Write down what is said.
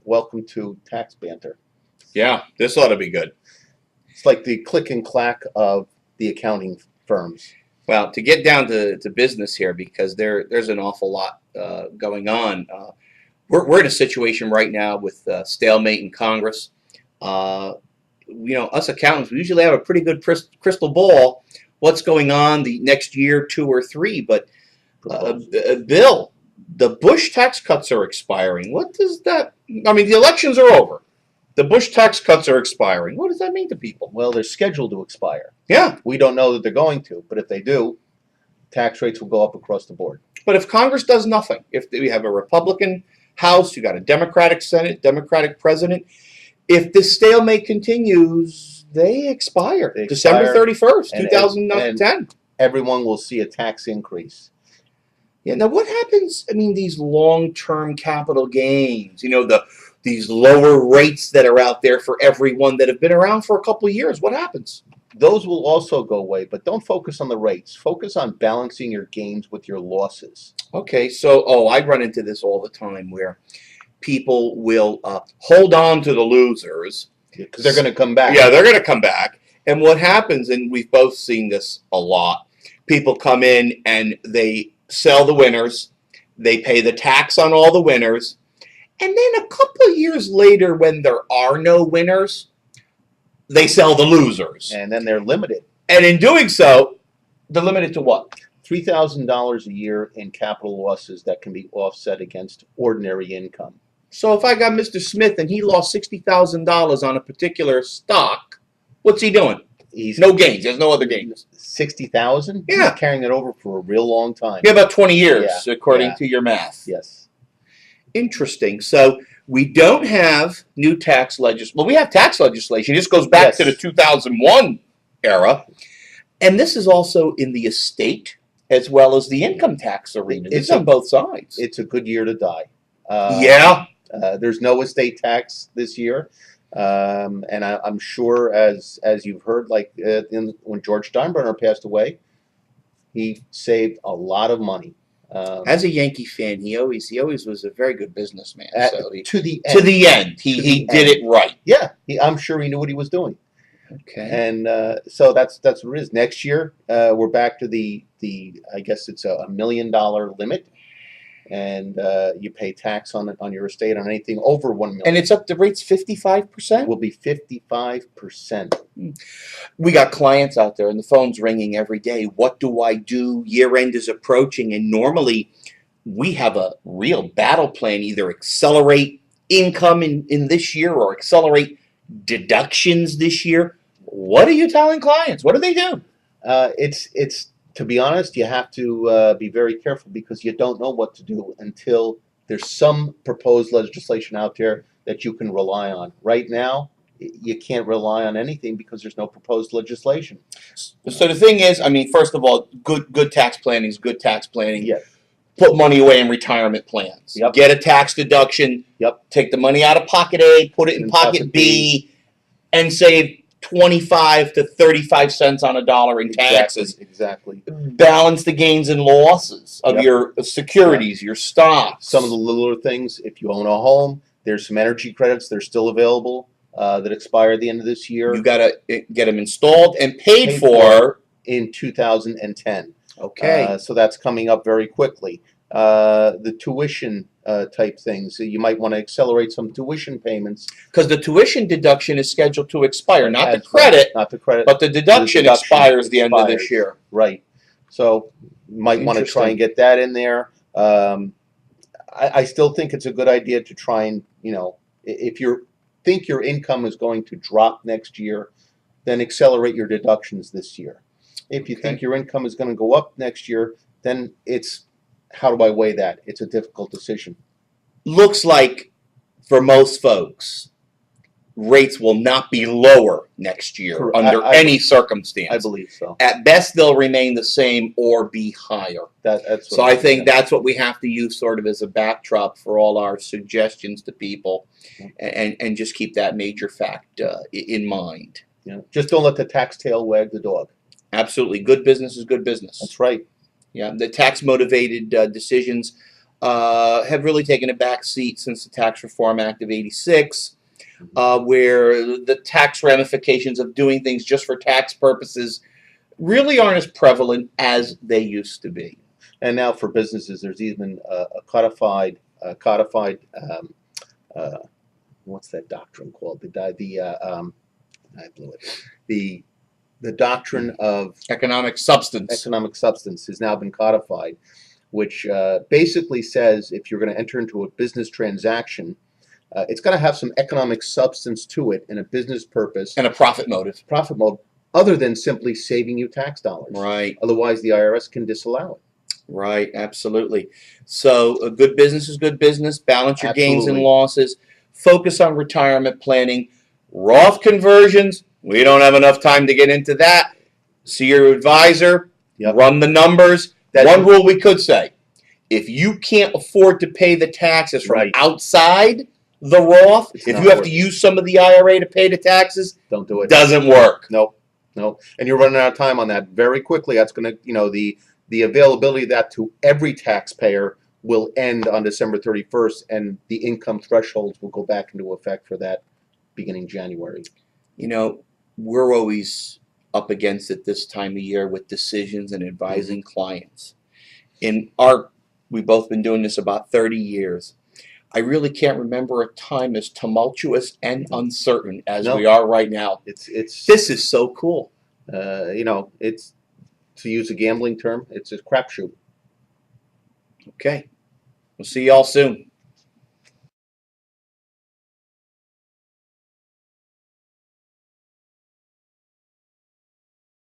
welcome to tax banter. Yeah, this ought to be good. It's like the click and clack of the accounting firms. Well, to get down to business here, because there's an awful lot going on. We're in a situation right now with stalemate in Congress. Us accountants, we usually have a pretty good crystal ball. What's going on the next year, 2 or 3? But Bill, the Bush tax cuts are expiring. What does that? I mean, the elections are over. The Bush tax cuts are expiring. What does that mean to people? Well, they're scheduled to expire. Yeah. We don't know that they're going to, but if they do, tax rates will go up across the board. But if Congress does nothing, if we have a Republican House, you got a Democratic Senate, Democratic President, if this stalemate continues, they expire. December 31st, 2010. And everyone will see a tax increase. Yeah. Now, what happens? I mean, these long-term capital gains. These lower rates that are out there for everyone that have been around for a couple of years. What happens? Those will also go away, but don't focus on the rates. Focus on balancing your gains with your losses. Okay, so I run into this all the time where people will hold on to the losers because they're going to come back. Yeah, they're going to come back. And what happens, and we've both seen this a lot, people come in and they sell the winners, they pay the tax on all the winners, and then a couple of years later, when there are no winners, they sell the losers. And then they're limited. And in doing so, they're limited to what? $3,000 a year in capital losses that can be offset against ordinary income. So if I got Mr. Smith and he lost $60,000 on a particular stock, what's he doing? He's no gains. There's no other gains. 60,000? Yeah. He's carrying it over for a real long time. Yeah, about 20 years, according to your math. Yes. Interesting. So we don't have new tax legislation. Well, we have tax legislation. This goes back to the 2001 era. And this is also in the estate as well as the income tax arena. It's on both sides. It's a good year to die. There's no estate tax this year. And I'm sure, as you've heard, like when George Steinbrenner passed away, he saved a lot of money. As a Yankee fan, he always was a very good businessman. To the end, he did it right. Yeah, I'm sure he knew what he was doing. Okay. And so that's what it is. Next year, we're back to the I guess it's a $1 million limit, and you pay tax on your estate on anything over $1 million. And it's up. The rate's 55%. Will be 55%. We got clients out there, and the phone's ringing every day. What do I do? Year end is approaching, and normally we have a real battle plan: either accelerate income in this year or accelerate deductions this year. What are you telling clients? What do they do? It's to be honest, you have to be very careful because you don't know what to do until there's some proposed legislation out there that you can rely on. Right now, you can't rely on anything because there's no proposed legislation. So the thing is, I mean, first of all, good tax planning is good tax planning. Yes. Put money away in retirement plans. Yep. Get a tax deduction. Yep. Take the money out of pocket A, put it in pocket B, and save 25 to 35 cents on a dollar in taxes. Exactly. Balance the gains and losses of your securities, your stocks. Some of the littler things, if you own a home, there's some energy credits. They're still available that expire at the end of this year. You got to get them installed and paid for in 2010. Okay. So that's coming up very quickly. The tuition type things. You might want to accelerate some tuition payments. Because the tuition deduction is scheduled to expire. Not the credit, but the deduction expires at the end of this year. Right. So you might want to try and get that in there. I still think it's a good idea to try and, if you think your income is going to drop next year, then accelerate your deductions this year. If you think your income is going to go up next year, then it's, how do I weigh that? It's a difficult decision. Looks like for most folks, rates will not be lower next year under any circumstance. I believe so. At best, they'll remain the same or be higher. That's so I think that's what we have to use sort of as a backdrop for all our suggestions to people, and just keep that major fact in mind. Yeah. Just don't let the tax tail wag the dog. Absolutely. Good business is good business. That's right. Yeah, the tax-motivated decisions have really taken a back seat since the Tax Reform Act of '86, where the tax ramifications of doing things just for tax purposes really aren't as prevalent as they used to be. And now for businesses, there's even a codified uh, what's that doctrine called? I blew it. The doctrine of Economic substance. economic substance has now been codified, which basically says if you're going to enter into a business transaction, it's got to have some economic substance to it and a business purpose And a profit motive. profit mode, other than simply saving you tax dollars. Right. Otherwise, the IRS can disallow it. Right, absolutely. So a good business is good business. Balance your gains and Absolutely. losses. Focus on retirement planning. Roth conversions, we don't have enough time to get into that. See your advisor. Yep. Run the numbers. That- One rule we could say, if you can't afford to pay the taxes from Right. outside the Roth, It's if not you have worth to it. use some of the IRA to pay the taxes, Don't do it. doesn't work. Nope. And you're running out of time on that very quickly. That's going to, the availability of that to every taxpayer will end on December 31st, and the income thresholds will go back into effect for that beginning January. We're always up against it this time of year with decisions and advising clients. We've both been doing this about 30 years. I really can't remember a time as tumultuous and uncertain as we are right now. This is so cool. It's, to use a gambling term, it's a crapshoot. Okay. We'll see y'all soon.